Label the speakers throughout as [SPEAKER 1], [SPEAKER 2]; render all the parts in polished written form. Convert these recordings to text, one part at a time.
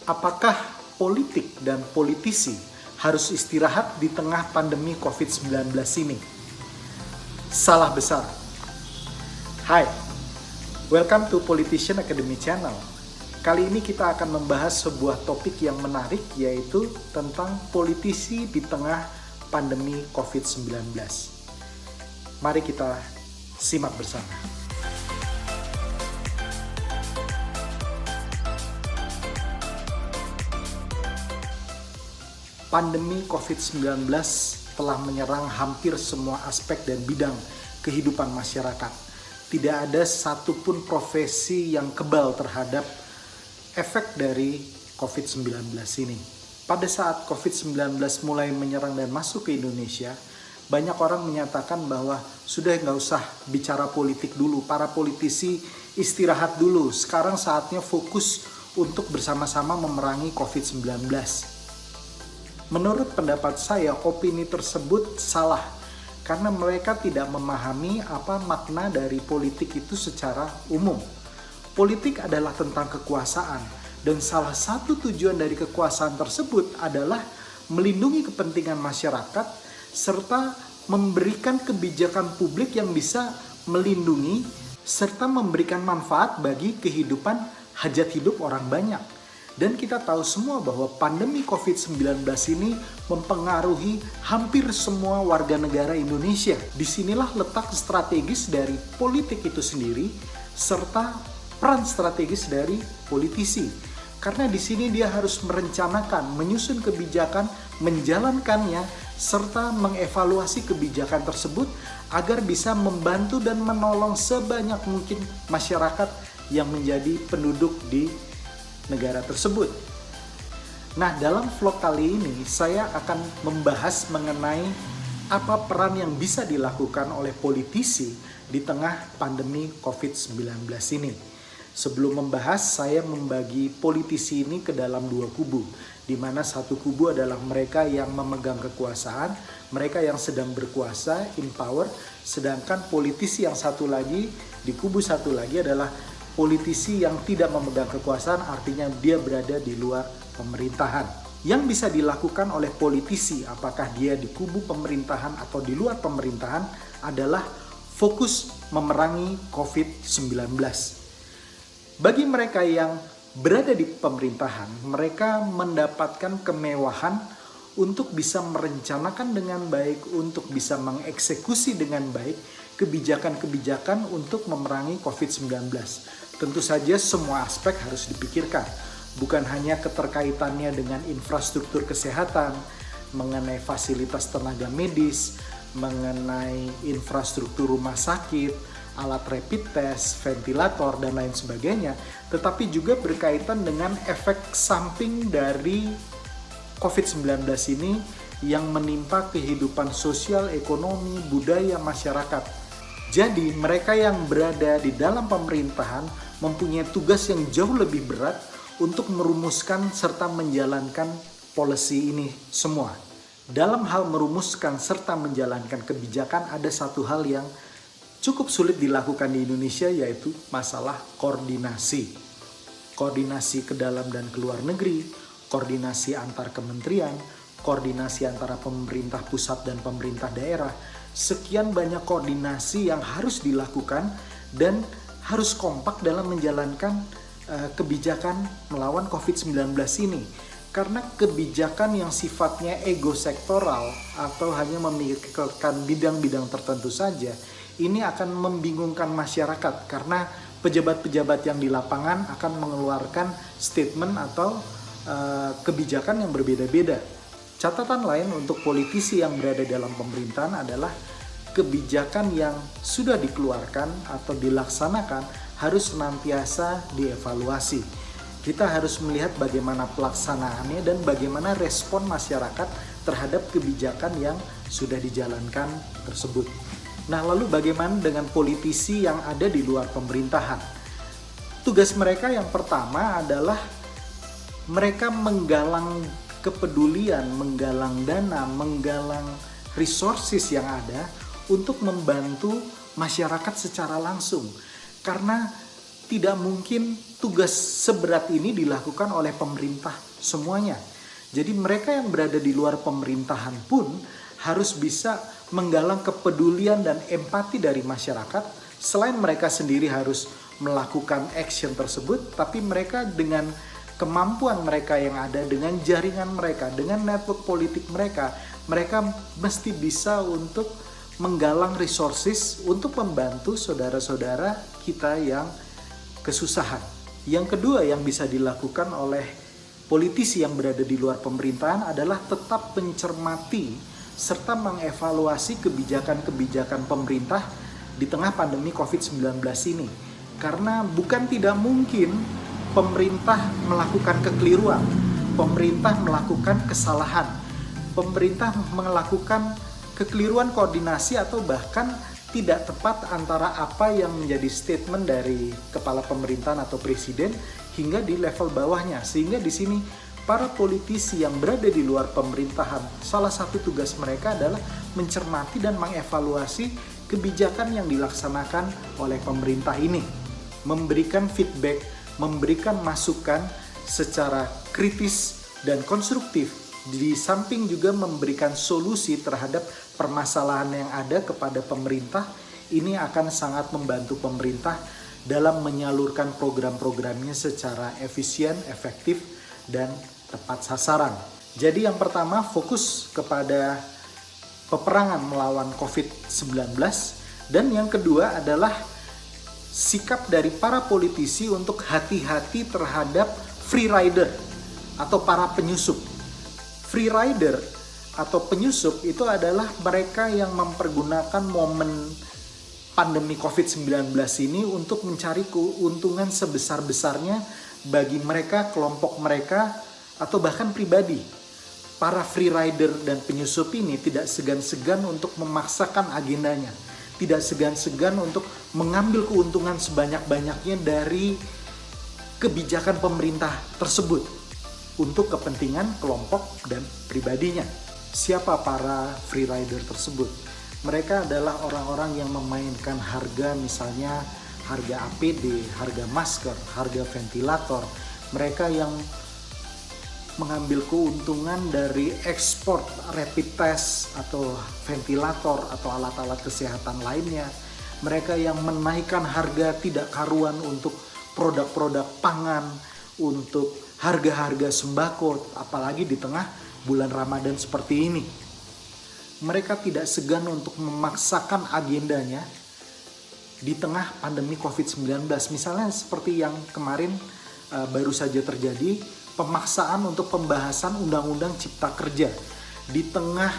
[SPEAKER 1] Apakah politik dan politisi harus istirahat di tengah pandemi COVID-19 ini? Salah besar. Hai, welcome to Politician Academy Channel. Kali ini kita akan membahas sebuah topik yang menarik, yaitu tentang politisi di tengah pandemi COVID-19. Mari kita simak bersama. Pandemi COVID-19 telah menyerang hampir semua aspek dan bidang kehidupan masyarakat. Tidak ada satupun profesi yang kebal terhadap efek dari COVID-19 ini. Pada saat COVID-19 mulai menyerang dan masuk ke Indonesia, banyak orang menyatakan bahwa sudah nggak usah bicara politik dulu, para politisi istirahat dulu. Sekarang saatnya fokus untuk bersama-sama memerangi COVID-19. Menurut pendapat saya, opini tersebut salah karena mereka tidak memahami apa makna dari politik itu secara umum. Politik adalah tentang kekuasaan, dan salah satu tujuan dari kekuasaan tersebut adalah melindungi kepentingan masyarakat serta memberikan kebijakan publik yang bisa melindungi serta memberikan manfaat bagi kehidupan hajat hidup orang banyak. Dan kita tahu semua bahwa pandemi COVID-19 ini mempengaruhi hampir semua warga negara Indonesia. Disinilah letak strategis dari politik itu sendiri, serta peran strategis dari politisi. Karena di sini dia harus merencanakan, menyusun kebijakan, menjalankannya, serta mengevaluasi kebijakan tersebut agar bisa membantu dan menolong sebanyak mungkin masyarakat yang menjadi penduduk di negara tersebut. Nah, dalam vlog kali ini saya akan membahas mengenai apa peran yang bisa dilakukan oleh politisi di tengah pandemi COVID-19 ini. Sebelum membahas, saya membagi politisi ini ke dalam dua kubu, di mana satu kubu adalah mereka yang memegang kekuasaan, mereka yang sedang berkuasa, in power, sedangkan politisi yang satu lagi, di kubu satu lagi adalah politisi yang tidak memegang kekuasaan, artinya dia berada di luar pemerintahan. Yang bisa dilakukan oleh politisi, apakah dia di kubu pemerintahan atau di luar pemerintahan, adalah fokus memerangi COVID-19. Bagi mereka yang berada di pemerintahan, mereka mendapatkan kemewahan untuk bisa merencanakan dengan baik, untuk bisa mengeksekusi dengan baik kebijakan-kebijakan untuk memerangi COVID-19. Tentu saja semua aspek harus dipikirkan, bukan hanya keterkaitannya dengan infrastruktur kesehatan, mengenai fasilitas tenaga medis, mengenai infrastruktur rumah sakit, alat rapid test, ventilator, dan lain sebagainya, tetapi juga berkaitan dengan efek samping dari COVID-19 ini yang menimpa kehidupan sosial, ekonomi, budaya masyarakat. Jadi mereka yang berada di dalam pemerintahan mempunyai tugas yang jauh lebih berat untuk merumuskan serta menjalankan policy ini semua. Dalam hal merumuskan serta menjalankan kebijakan, ada satu hal yang cukup sulit dilakukan di Indonesia, yaitu masalah koordinasi. Koordinasi ke dalam dan ke luar negeri, koordinasi antar kementerian, koordinasi antara pemerintah pusat dan pemerintah daerah. Sekian banyak koordinasi yang harus dilakukan dan harus kompak dalam menjalankan kebijakan melawan COVID-19 ini. Karena kebijakan yang sifatnya ego sektoral atau hanya memikirkan bidang-bidang tertentu saja, ini akan membingungkan masyarakat karena pejabat-pejabat yang di lapangan akan mengeluarkan statement atau kebijakan yang berbeda-beda. Catatan lain untuk politisi yang berada dalam pemerintahan adalah kebijakan yang sudah dikeluarkan atau dilaksanakan harus senantiasa dievaluasi. Kita harus melihat bagaimana pelaksanaannya dan bagaimana respon masyarakat terhadap kebijakan yang sudah dijalankan tersebut. Nah, lalu bagaimana dengan politisi yang ada di luar pemerintahan? Tugas mereka yang pertama adalah mereka menggalang kepedulian, menggalang dana, menggalang resources yang ada untuk membantu masyarakat secara langsung. Karena tidak mungkin tugas seberat ini dilakukan oleh pemerintah semuanya. Jadi mereka yang berada di luar pemerintahan pun harus bisa menggalang kepedulian dan empati dari masyarakat. Selain mereka sendiri harus melakukan action tersebut, tapi mereka dengan kemampuan mereka yang ada, dengan jaringan mereka, dengan network politik mereka, mereka mesti bisa untuk menggalang resources untuk membantu saudara-saudara kita yang kesusahan. Yang kedua yang bisa dilakukan oleh politisi yang berada di luar pemerintahan adalah tetap mencermati serta mengevaluasi kebijakan-kebijakan pemerintah di tengah pandemi COVID-19 ini. Karena bukan tidak mungkin pemerintah melakukan kekeliruan, pemerintah melakukan kesalahan, pemerintah melakukan kekeliruan koordinasi atau bahkan tidak tepat antara apa yang menjadi statement dari kepala pemerintahan atau presiden hingga di level bawahnya. Sehingga di sini para politisi yang berada di luar pemerintahan, salah satu tugas mereka adalah mencermati dan mengevaluasi kebijakan yang dilaksanakan oleh pemerintah ini, memberikan feedback, memberikan masukan secara kritis dan konstruktif, di samping juga memberikan solusi terhadap permasalahan yang ada kepada pemerintah. Ini akan sangat membantu pemerintah dalam menyalurkan program-programnya secara efisien, efektif, dan tepat sasaran. Jadi yang pertama fokus kepada peperangan melawan COVID-19, dan yang kedua adalah sikap dari para politisi untuk hati-hati terhadap free rider atau para penyusup. Free rider atau penyusup itu adalah mereka yang mempergunakan momen pandemi COVID-19 ini untuk mencari keuntungan sebesar-besarnya bagi mereka, kelompok mereka, atau bahkan pribadi. Para free rider dan penyusup ini tidak segan-segan untuk memaksakan agendanya, tidak segan-segan untuk mengambil keuntungan sebanyak-banyaknya dari kebijakan pemerintah tersebut untuk kepentingan kelompok dan pribadinya. Siapa para free rider tersebut? Mereka adalah orang-orang yang memainkan harga, misalnya harga APD, harga masker, harga ventilator. Mereka yang mengambil keuntungan dari ekspor rapid test atau ventilator atau alat-alat kesehatan lainnya. Mereka yang menaikkan harga tidak karuan untuk produk-produk pangan, untuk harga-harga sembako, apalagi di tengah bulan Ramadan seperti ini. Mereka tidak segan untuk memaksakan agendanya di tengah pandemi COVID-19. Misalnya seperti yang kemarin baru saja terjadi, pemaksaan untuk pembahasan Undang-Undang Cipta Kerja di tengah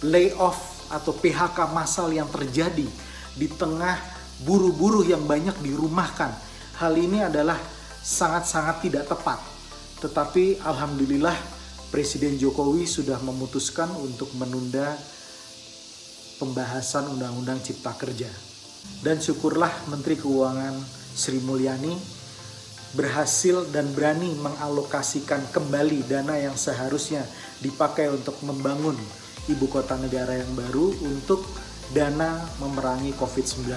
[SPEAKER 1] layoff atau PHK massal yang terjadi, di tengah buruh-buruh yang banyak dirumahkan. Hal ini adalah sangat-sangat tidak tepat. Tetapi alhamdulillah Presiden Jokowi sudah memutuskan untuk menunda pembahasan Undang-Undang Cipta Kerja. Dan syukurlah Menteri Keuangan Sri Mulyani berhasil dan berani mengalokasikan kembali dana yang seharusnya dipakai untuk membangun ibu kota negara yang baru untuk dana memerangi COVID-19.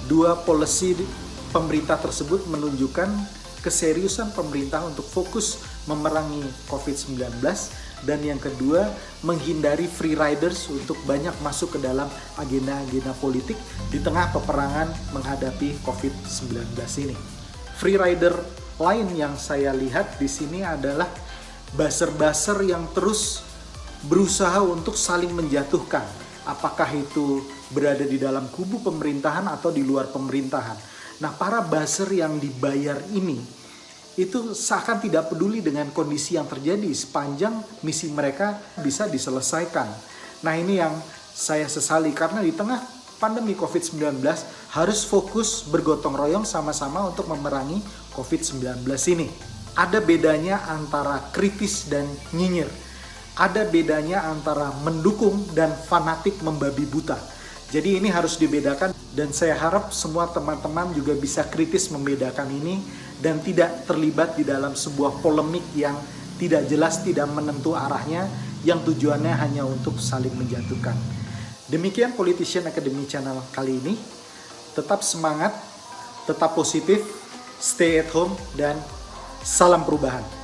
[SPEAKER 1] Dua policy pemerintah tersebut menunjukkan keseriusan pemerintah untuk fokus memerangi COVID-19, dan yang kedua menghindari free riders untuk banyak masuk ke dalam agenda-agenda politik di tengah peperangan menghadapi COVID-19 ini. Free rider lain yang saya lihat di sini adalah buzzer-buzzer yang terus berusaha untuk saling menjatuhkan, apakah itu berada di dalam kubu pemerintahan atau di luar pemerintahan. Nah, para buzzer yang dibayar ini itu seakan tidak peduli dengan kondisi yang terjadi sepanjang misi mereka bisa diselesaikan. Nah, ini yang saya sesali karena di tengah pandemi COVID-19 harus fokus bergotong royong sama-sama untuk memerangi COVID-19 ini. Ada bedanya antara kritis dan nyinyir. Ada bedanya antara mendukung dan fanatik membabi buta. Jadi ini harus dibedakan, dan saya harap semua teman-teman juga bisa kritis membedakan ini dan tidak terlibat di dalam sebuah polemik yang tidak jelas, tidak menentu arahnya, yang tujuannya hanya untuk saling menjatuhkan. Demikian Politician Academy Channel kali ini. Tetap semangat, tetap positif, stay at home, dan salam perubahan.